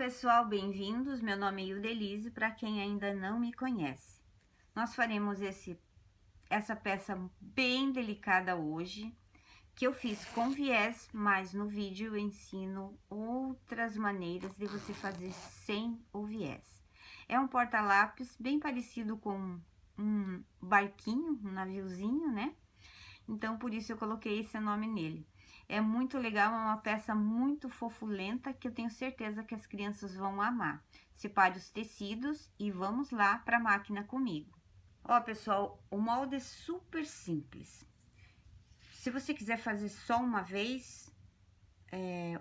pessoal, bem-vindos. Meu nome é Ildelise, para quem ainda não me conhece. Nós faremos essa peça bem delicada hoje, que eu fiz com viés, mas no vídeo eu ensino outras maneiras de você fazer sem o viés. É um porta-lápis bem parecido com um barquinho, um naviozinho, né? Então, por isso eu coloquei esse nome nele. É muito legal, é uma peça muito fofulenta que eu tenho certeza que as crianças vão amar. Separe os tecidos e vamos lá para a máquina comigo. Ó, pessoal, o molde é super simples. Se você quiser fazer só uma vez,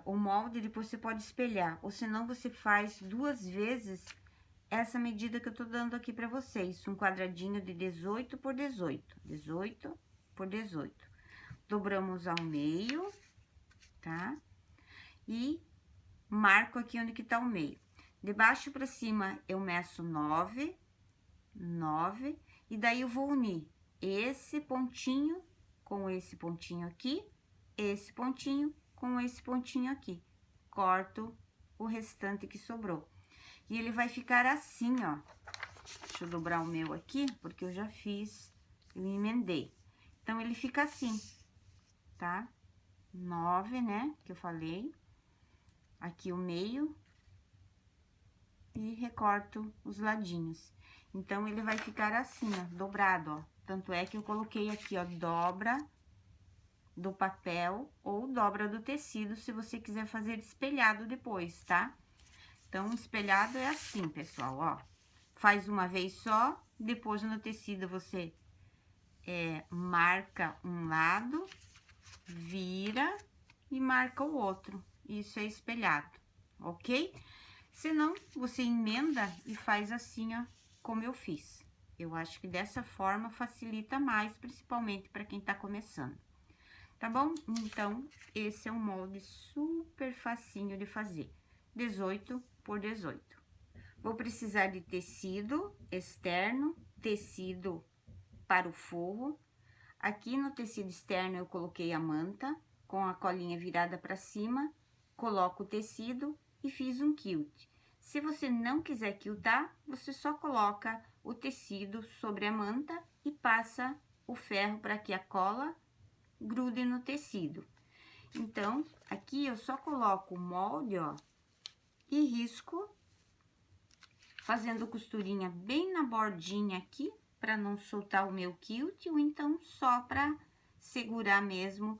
o molde, depois você pode espelhar. Ou senão, você faz 2 vezes essa medida que eu tô dando aqui para vocês. Um quadradinho de 18 por 18. 18 por 18. Dobramos ao meio, tá? E marco aqui onde que tá o meio. De baixo pra cima, eu meço 9, e daí eu vou unir esse pontinho com esse pontinho aqui, esse pontinho com esse pontinho aqui. Corto o restante que sobrou. E ele vai ficar assim, ó. Deixa eu dobrar o meu aqui, porque eu já fiz, eu emendei. Então, ele fica assim, tá? 9, né, que eu falei. Aqui o meio. E recorto os ladinhos. Então, ele vai ficar assim, ó, dobrado, ó. Tanto é que eu coloquei aqui, ó, dobra do papel ou dobra do tecido, se você quiser fazer espelhado depois, tá? Então, espelhado é assim, pessoal, ó. Faz uma vez só, depois no tecido você marca um lado, vira e marca o outro. Isso é espelhado, ok? Se não, você emenda e faz assim, ó, como eu fiz. Eu acho que dessa forma facilita mais, principalmente para quem tá começando. Tá bom? Então, esse é um molde super facinho de fazer. 18 por 18. Vou precisar de tecido externo, tecido para o forro. Aqui no tecido externo eu coloquei a manta com a colinha virada para cima, coloco o tecido e fiz um quilt. Se você não quiser quiltar, você só coloca o tecido sobre a manta e passa o ferro para que a cola grude no tecido. Então, aqui eu só coloco o molde, ó, e risco, fazendo costurinha bem na bordinha aqui, para não soltar o meu quilt, ou então só para segurar mesmo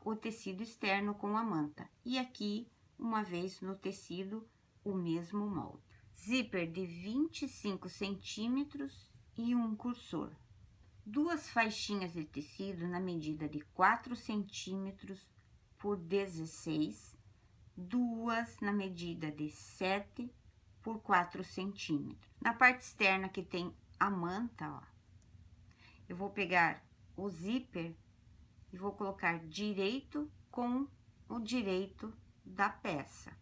o tecido externo com a manta. E aqui, uma vez no tecido, o mesmo molde. Zíper de 25 centímetros e um cursor. 2 faixinhas de tecido na medida de 4 centímetros por 16, 2 na medida de 7 por 4 centímetros. Na parte externa que tem a manta, ó, eu vou pegar o zíper e vou colocar direito com o direito da peça.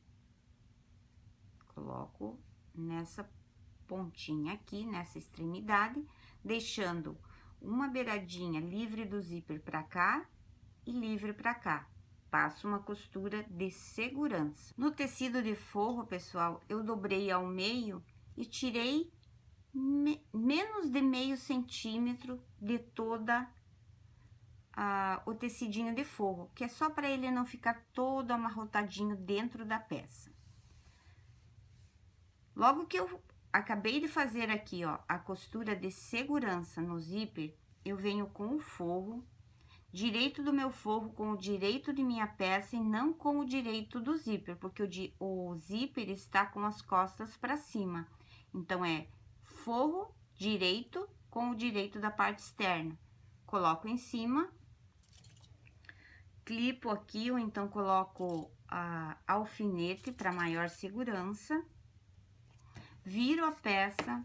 Coloco nessa pontinha aqui, nessa extremidade, deixando uma beiradinha livre do zíper pra cá e livre pra cá. Passo uma costura de segurança. No tecido de forro, pessoal, eu dobrei ao meio e tirei menos de meio centímetro de toda o tecidinho de forro, que é só para ele não ficar todo amarrotadinho dentro da peça. Logo que eu acabei de fazer aqui, ó, a costura de segurança no zíper, eu venho com o forro, direito do meu forro com o direito de minha peça e não com o direito do zíper, porque o zíper está com as costas para cima. Então, é forro direito com o direito da parte externa. Coloco em cima, clipo aqui, ou então coloco alfinete para maior segurança. Viro a peça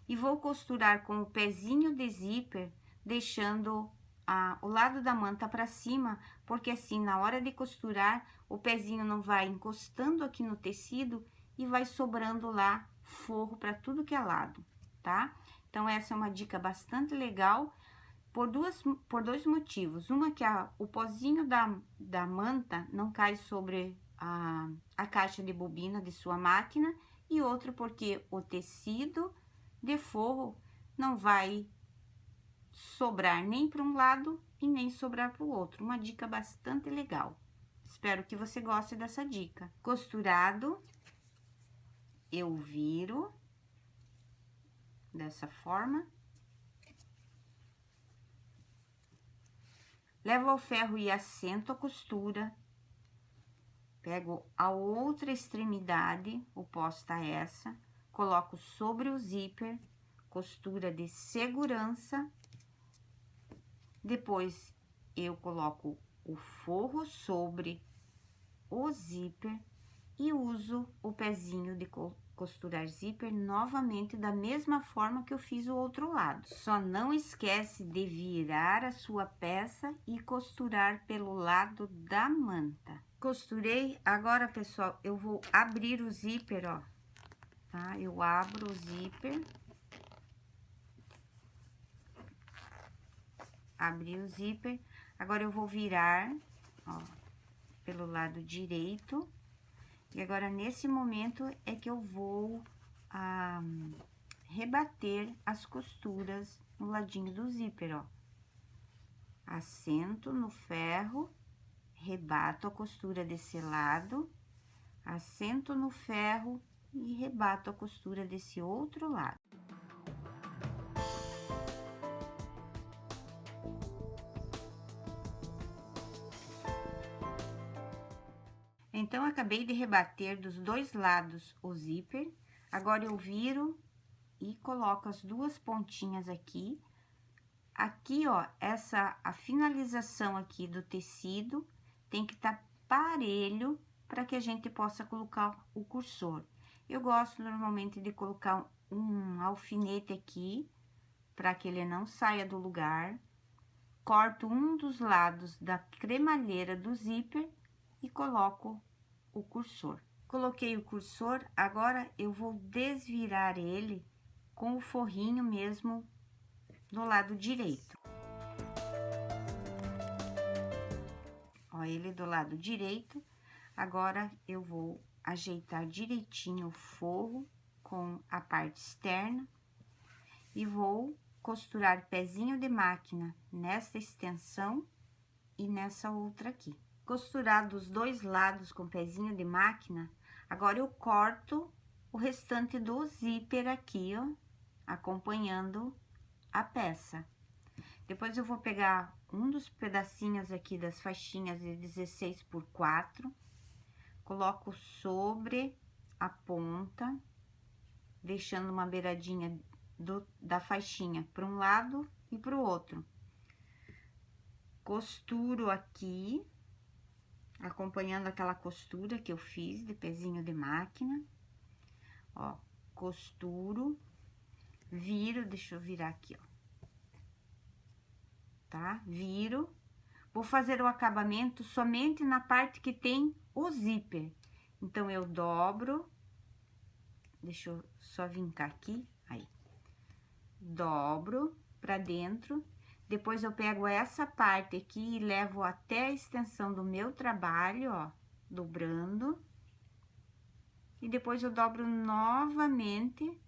e vou costurar com o pezinho de zíper, deixando o lado da manta para cima, porque assim, na hora de costurar, o pezinho não vai encostando aqui no tecido e vai sobrando lá forro para tudo que é lado, tá? Então, essa é uma dica bastante legal por 2 motivos. Uma que o pozinho da manta não cai sobre a caixa de bobina de sua máquina, e outro porque o tecido de forro não vai sobrar nem para um lado e nem sobrar para o outro. Uma dica bastante legal. Espero que você goste dessa dica. Costurado, eu viro dessa forma. Levo ao ferro e assento a costura. Pego a outra extremidade, oposta a essa, coloco sobre o zíper, costura de segurança. Depois, eu coloco o forro sobre o zíper e uso o pezinho de costurar zíper novamente da mesma forma que eu fiz o outro lado. Só não esquece de virar a sua peça e costurar pelo lado da manta. Costurei, agora, pessoal, eu vou abrir o zíper, ó, tá? Eu abro o zíper. Abri o zíper, agora eu vou virar, ó, pelo lado direito. E agora, nesse momento, é que eu vou rebater as costuras no ladinho do zíper, ó. Assento no ferro, rebato a costura desse lado, assento no ferro e rebato a costura desse outro lado. Então, acabei de rebater dos dois lados o zíper, agora eu viro e coloco as duas pontinhas aqui. Aqui, ó, a finalização aqui do tecido tem que estar parelho para que a gente possa colocar o cursor. Eu gosto normalmente de colocar um alfinete aqui, para que ele não saia do lugar. Corto um dos lados da cremalheira do zíper e coloco o cursor. Coloquei o cursor, agora eu vou desvirar ele com o forrinho mesmo do lado direito. Ó, ele do lado direito. Agora, eu vou ajeitar direitinho o forro com a parte externa e vou costurar pezinho de máquina nessa extensão e nessa outra aqui. Costurar dos dois lados com pezinho de máquina, agora eu corto o restante do zíper aqui, ó, acompanhando a peça. Depois eu vou pegar um dos pedacinhos aqui das faixinhas de 16 por 4, coloco sobre a ponta, deixando uma beiradinha da faixinha para um lado e para o outro. Costuro aqui, acompanhando aquela costura que eu fiz de pezinho de máquina. Ó, costuro, viro, deixa eu virar aqui, ó. Tá? Viro. Vou fazer o acabamento somente na parte que tem o zíper. Então, eu dobro. Deixa eu só vincar aqui, aí. Dobro pra dentro. Depois, eu pego essa parte aqui e levo até a extensão do meu trabalho, ó, dobrando. E depois, eu dobro novamente,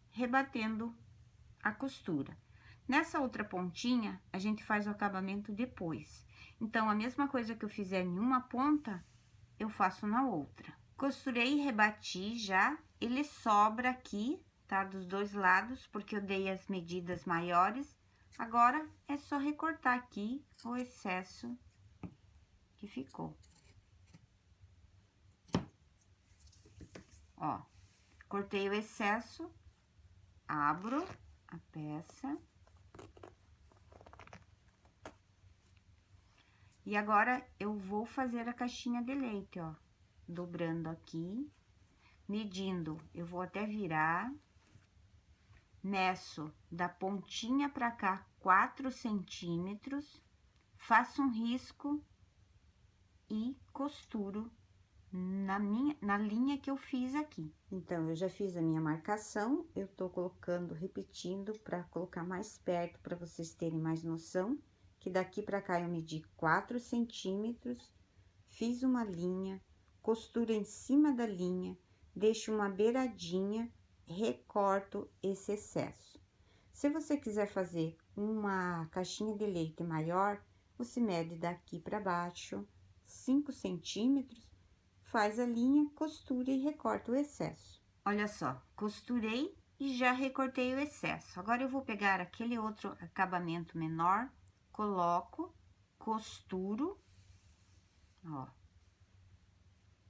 rebatendo a costura. Nessa outra pontinha, a gente faz o acabamento depois. Então, a mesma coisa que eu fizer em uma ponta, eu faço na outra. Costurei e rebati já, ele sobra aqui, tá? Dos dois lados, porque eu dei as medidas maiores. Agora, é só recortar aqui o excesso que ficou. Ó, cortei o excesso, abro a peça. E agora, eu vou fazer a caixinha de leite, ó, dobrando aqui, medindo, eu vou até virar, meço da pontinha pra cá 4 centímetros, faço um risco e costuro na linha que eu fiz aqui. Então, eu já fiz a minha marcação, eu tô colocando, repetindo pra colocar mais perto, pra vocês terem mais noção. Que daqui pra cá eu medi 4 centímetros, fiz uma linha, costuro em cima da linha, deixo uma beiradinha, recorto esse excesso. Se você quiser fazer uma caixinha de leite maior, você mede daqui para baixo 5 centímetros, faz a linha, costura e recorta o excesso. Olha só, costurei e já recortei o excesso. Agora eu vou pegar aquele outro acabamento menor, coloco, costuro, ó,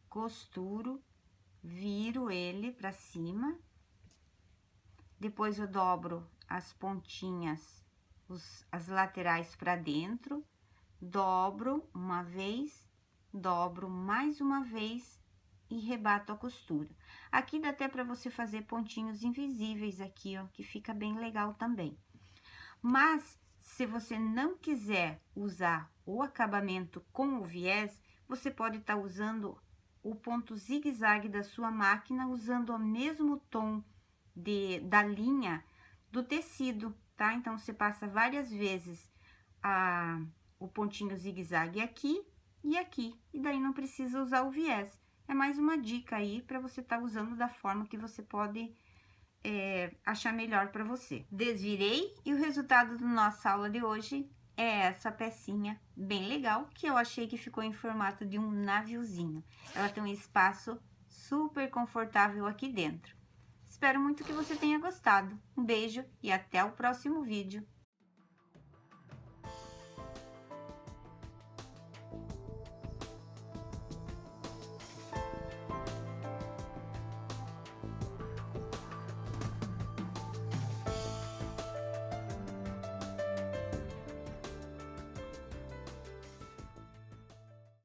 costuro, viro ele para cima, depois eu dobro as pontinhas, as laterais para dentro, dobro uma vez, dobro mais uma vez e rebato a costura. Aqui dá até para você fazer pontinhos invisíveis aqui, ó, que fica bem legal também. Mas, se você não quiser usar o acabamento com o viés, você pode estar usando o ponto zigue-zague da sua máquina, usando o mesmo tom da linha do tecido, tá? Então, você passa várias vezes o pontinho zigue-zague aqui e aqui, e daí não precisa usar o viés. É mais uma dica aí para você estar usando da forma que você pode achar melhor para você. Desvirei e o resultado da nossa aula de hoje é essa pecinha bem legal, que eu achei que ficou em formato de um naviozinho. Ela tem um espaço super confortável aqui dentro. Espero muito que você tenha gostado. Um beijo e até o próximo vídeo.